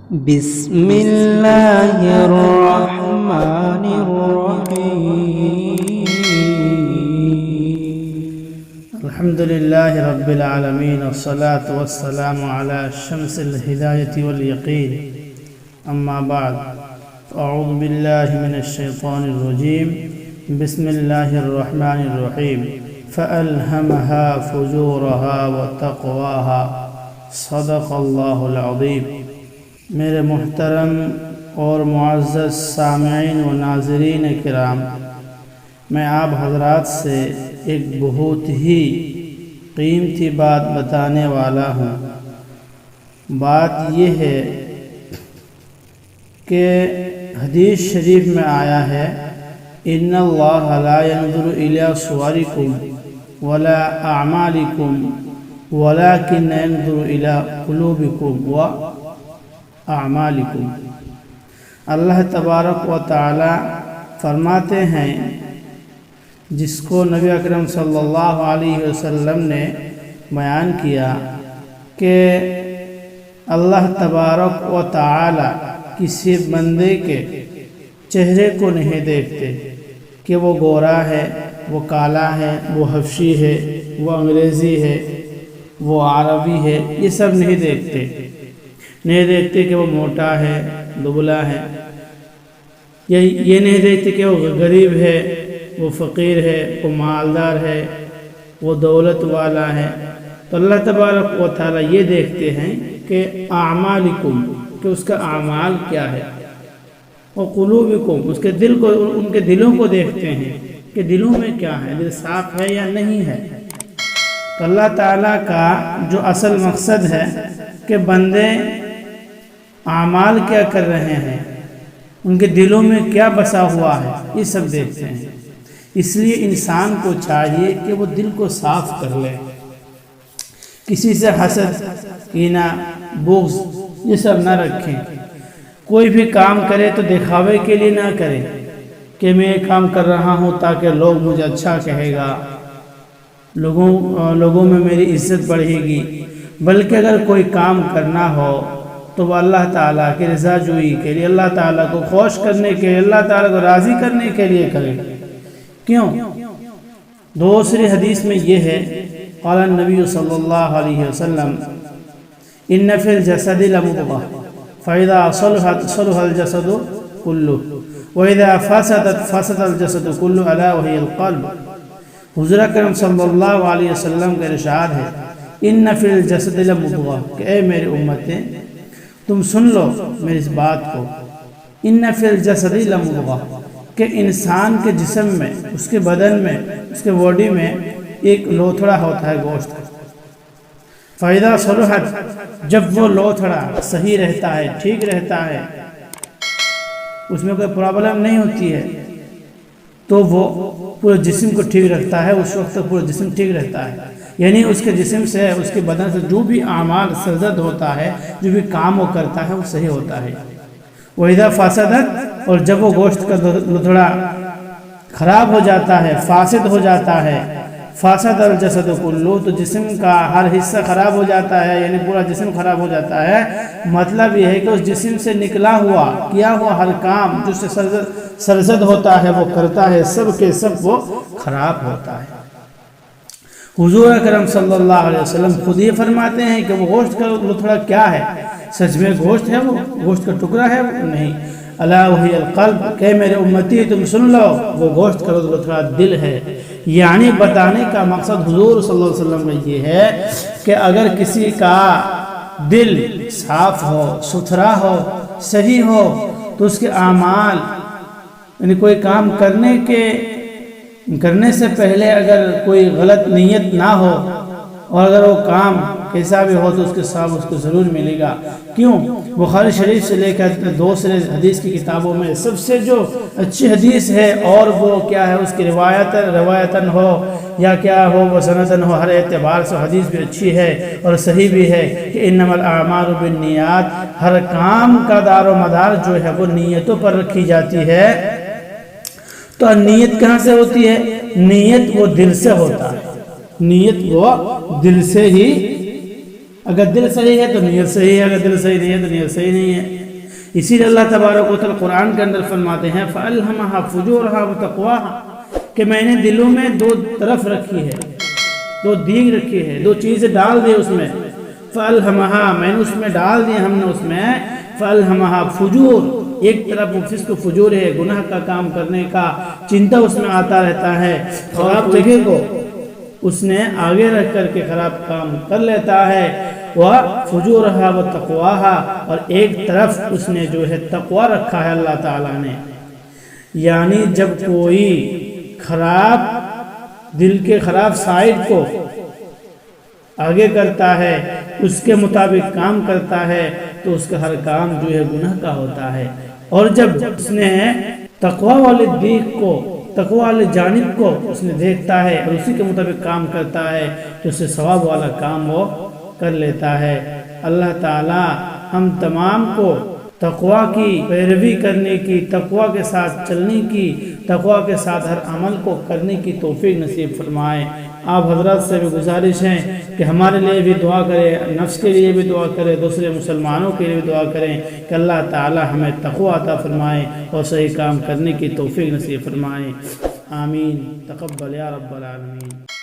بسم الله الرحمن الرحيم. الحمد لله رب العالمين والصلاة والسلام على شمس الهداية واليقين. أما بعد، أعوذ بالله من الشيطان الرجيم. بسم الله الرحمن الرحيم. فألهمها فجورها وتقواها. صدق اللہ العظیم. میرے محترم اور معزز سامعین و ناظرین کرام، میں آپ حضرات سے ایک بہت ہی قیمتی بات بتانے والا ہوں. بات یہ ہے کہ حدیث شریف میں آیا ہے، ان اللہ لا ينظر الى صورکم ولا اعمالکم ولكن ينظر الى قلوبکم و اعمالکم. اللہ تبارک و تعالی فرماتے ہیں، جس کو نبی اکرم صلی اللہ علیہ وسلم نے بیان کیا کہ اللہ تبارک و تعالی کسی بندے کے چہرے کو نہیں دیکھتے کہ وہ گورا ہے، وہ کالا ہے، وہ حبشی ہے، وہ انگریزی ہے، وہ عربی ہے. یہ سب نہیں دیکھتے کہ وہ موٹا ہے، دبلا ہے. یہ نہیں دیکھتے کہ وہ غریب ہے، وہ فقیر ہے، وہ مالدار ہے، وہ دولت والا ہے. تو اللہ تبارک و تعالی یہ دیکھتے ہیں کہ اعمالکم، کہ اس کا اعمال کیا ہے، اور قلوبکم، اس کے دل کو، ان کے دلوں کو دیکھتے ہیں کہ دلوں میں کیا ہے، دل صاف ہے یا نہیں ہے. تو اللہ تعالیٰ کا جو اصل مقصد ہے کہ بندے اعمال کیا کر رہے ہیں، ان کے دلوں میں کیا بسا ہوا ہے، یہ سب دیکھتے ہیں. اس لیے انسان کو چاہیے کہ وہ دل کو صاف کر لے، کسی سے حسد، کینہ، بغض یہ سب نہ رکھیں. کوئی بھی کام کرے تو دکھاوے کے لیے نہ کرے کہ میں یہ کام کر رہا ہوں تاکہ لوگ مجھے اچھا کہے گا، لوگوں میں میری عزت بڑھے گی. بلکہ اگر کوئی کام کرنا ہو تو وہ اللہ تعالیٰ کی رضا جوئی کے لیے، اللہ تعالیٰ کو خوش کرنے کے لیے، اللہ تعالیٰ کو راضی کرنے کے لیے کرے. کیوں؟ دوسری حدیث میں یہ ہے، قال النبی صلی اللہ علیہ وسلم، ان فی الجسد لمضغۃ فاذا صلحت صلح الجسد كله واذا فسدت فسد الجسد كله الا وهي القلب. حضور اکرم صلی اللہ علیہ وسلم کا ارشاد ہے، ان فی الجسد لمضغۃ، کہ اے میری امتیں تم سن لو میری اس بات کو، ان فی الجسد لمضغۃ، کہ انسان کے جسم میں، اس کے بدن میں، اس کے باڈی میں ایک لوتھڑا ہوتا ہے گوشت کا. فَإِذَا صَلُحَتْ، جب وہ لوتھڑا صحیح رہتا ہے، ٹھیک رہتا ہے، اس میں کوئی پرابلم نہیں ہوتی ہے، تو وہ پورے جسم کو ٹھیک رکھتا ہے. اس وقت تک پورا جسم ٹھیک رہتا ہے. یعنی اس کے جسم سے، اس کے بدن سے جو بھی اعمال سرزد ہوتا ہے، جو بھی کام وہ کرتا ہے، وہ صحیح ہوتا ہے. وَإِذَا فَسَدَتْ، اور جب وہ گوشت کا لوتھڑا خراب ہو جاتا ہے، فاسد ہو جاتا ہے، فاسد الجسد کلو، تو جسم کا ہر حصہ خراب ہو جاتا ہے، یعنی پورا جسم خراب ہو جاتا ہے. مطلب یہ ہے کہ اس جسم سے نکلا ہوا، کیا ہوا ہر کام جو سے سرزد ہوتا ہے وہ کرتا ہے، سب کے سب وہ خراب ہوتا ہے. حضور اکرم صلی اللہ علیہ وسلم خود یہ فرماتے ہیں کہ وہ گوشت کا لوتھڑا کیا ہے، سچ میں گوشت ہے، وہ گوشت کا ٹکڑا ہے؟ نہیں. الا وہی القلب، کہ میرے امتی تم سن لو، وہ گوشت کا لوتھڑا دل ہے. یعنی بتانے کا مقصد حضور صلی اللہ علیہ وسلم کا یہ ہے کہ اگر کسی کا دل صاف ہو، ستھرا ہو، صحیح ہو، تو اس کے اعمال، یعنی کوئی کام کرنے سے پہلے اگر کوئی غلط نیت نہ ہو، اور اگر وہ کام کیسا بھی ہو تو اس کے ثواب اس کو ضرور ملے گا. کیوں؟ بخاری شریف سے لے کر دوسرے حدیث کی کتابوں میں سب سے جو اچھی حدیث ہے، اور وہ کیا ہے، اس کی روایتاً ہو یا کیا ہو، وہ سنداً ہو، ہر اعتبار سے حدیث بھی اچھی ہے اور صحیح بھی ہے کہ انما الاعمال بالنیات، ہر کام کا دار و مدار جو ہے وہ نیتوں پر رکھی جاتی ہے. تو نیت کہاں سے ہوتی ہے؟ نیت وہ دل سے ہوتا ہے. نیت وہ دل سے ہی اگر دل صحیح ہے تو نیت صحیح ہے، اگر دل صحیح نہیں ہے تو نیت صحیح نہیں ہے۔ اسی لیے اللہ تبارک و تعالیٰ قرآن کے اندر فرماتے ہیں فَأَلْهَمَهَا فُجُورَهَا وَتَقْوَاهَا کہ میں نے دلوں میں دو طرف رکھی ہے، دو دیگ رکھی ہے، دو چیزیں ڈال دی اس میں۔ فَأَلْهَمَهَا میں نے اس میں ڈال دی، ہم نے اس میں فَأَلْهَمَهَا فُجُور، ایک طرف فسق و فجور ہے، گناہ کا کام کرنے کا چنتا اس میں آتا رہتا ہے، خراب جگہ کو اس نے آگے رکھ کر کے خراب کام کر لیتا ہے، وَفُجُورَهَا وَتَقْوَاهَا اور ایک طرف اس نے جو ہے تقوی رکھا ہے اللہ تعالیٰ نے۔ یعنی جب کوئی خراب دل کے خراب سائڈ کو آگے کرتا ہے، اس کے مطابق کام کرتا ہے تو اس کا ہر کام جو ہے گناہ کا ہوتا ہے، اور جب اس نے تقوی والے دیکھ کو، تقوی والے جانب کو اس نے دیکھتا ہے اور اسی کے مطابق کام کرتا ہے تو اسے ثواب والا کام وہ کر لیتا ہے۔ اللہ تعالی ہم تمام کو تقوی کی پیروی کرنے کی، تقوی کے ساتھ چلنے کی، تقوی کے ساتھ ہر عمل کو کرنے کی توفیق نصیب فرمائے۔ آپ حضرات سے بھی گزارش ہے کہ ہمارے لیے بھی دعا کریں، نفس کے لیے بھی دعا کریں، دوسرے مسلمانوں کے لیے بھی دعا کریں کہ اللہ تعالی ہمیں تقوی عطا فرمائے اور صحیح کام کرنے کی توفیق نصیب فرمائے۔ آمین، تقبل یا رب العالمین۔